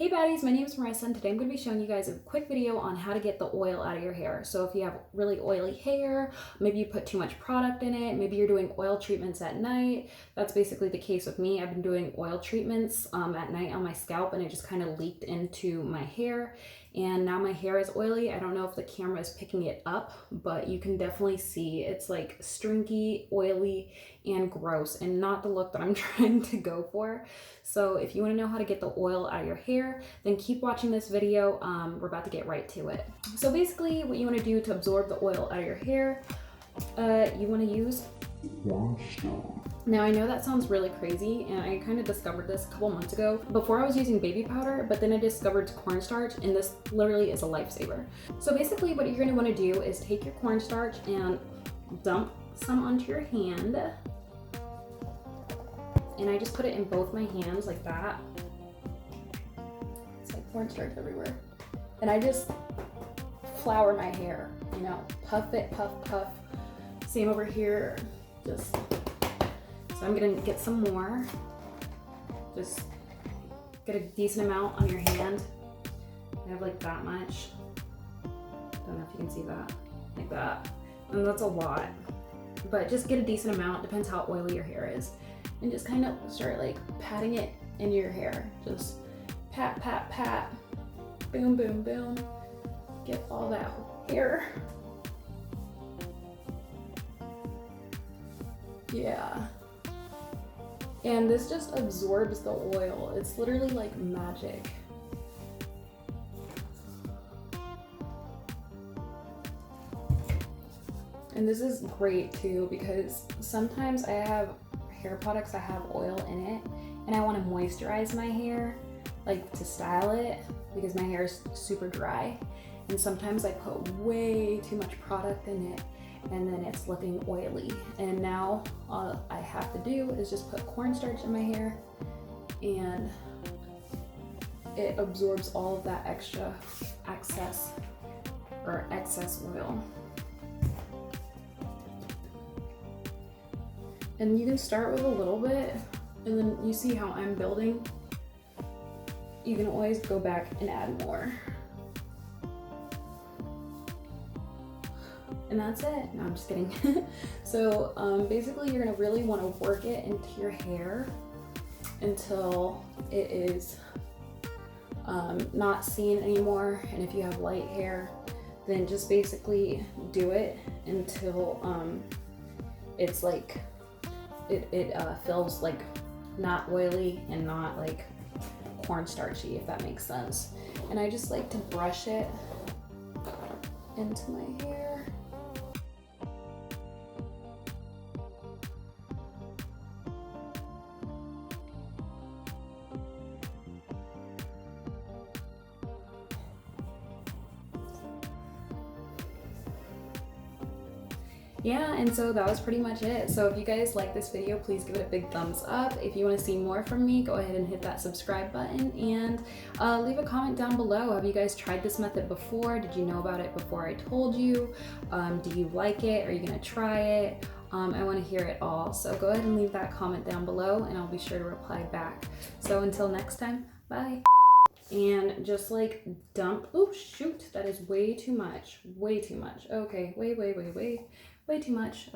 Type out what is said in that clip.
Hey baddies, my name is Marissa and today I'm going to be showing you guys a quick video on how to get the oil out of your hair. So if you have really oily hair, maybe you put too much product in it, maybe you're doing oil treatments at night. That's basically the case with me. I've been doing oil treatments at night on my scalp and it just kind of leaked into my hair. And now my hair is oily. I don't know if the camera is picking it up, but you can definitely see it's like stringy, oily, and gross, and not the look that I'm trying to go for. So if you want to know how to get the oil out of your hair, then keep watching this video. We're about to get right to it. So basically what you want to do to absorb the oil out of your hair, you want to use Cornstarch. Now I know that sounds really crazy and I kind of discovered this a couple months ago. Before I was using baby powder, but then I discovered cornstarch and this literally is a lifesaver. So basically what you're going to want to do is take your cornstarch and dump some onto your hand. And I just put it in both my hands like that. It's like cornstarch everywhere. And I just flour my hair, you know, puff it, puff, puff. Same over here, just, so I'm gonna get some more. Just get a decent amount on your hand. I have like that much. Don't know if you can see that, like that. And that's a lot, but just get a decent amount, depends how oily your hair is. And just kind of start like patting it in your hair. Just pat, pat, pat, boom, boom, boom. Get all that hair. Yeah. And this just absorbs the oil. It's literally like magic. And this is great too because sometimes I have hair products that have oil in it and I want to moisturize my hair, like to style it, because my hair is super dry. And sometimes I put way too much product in it and then it's looking oily. And now all I have to do is just put cornstarch in my hair and it absorbs all of that excess oil. And you can start with a little bit and then you see how I'm building. You can always go back and add more. And that's it. No, I'm just kidding. So basically you're gonna really wanna work it into your hair until it is not seen anymore. And if you have light hair, then just basically do it until it's like, it feels like not oily and not like cornstarchy, if that makes sense. And I just like to brush it into my hair. Yeah, and so that was pretty much it. So if you guys like this video, please give it a big thumbs up. If you want to see more from me, go ahead and hit that subscribe button and leave a comment down below. Have you guys tried this method before? Did you know about it before I told you? Do you like it? Are you gonna try it? I want to hear it all. So go ahead and leave that comment down below and I'll be sure to reply back. So until next time, bye. And just like dump, oh shoot, that is way too much, way too much. Okay, way too much.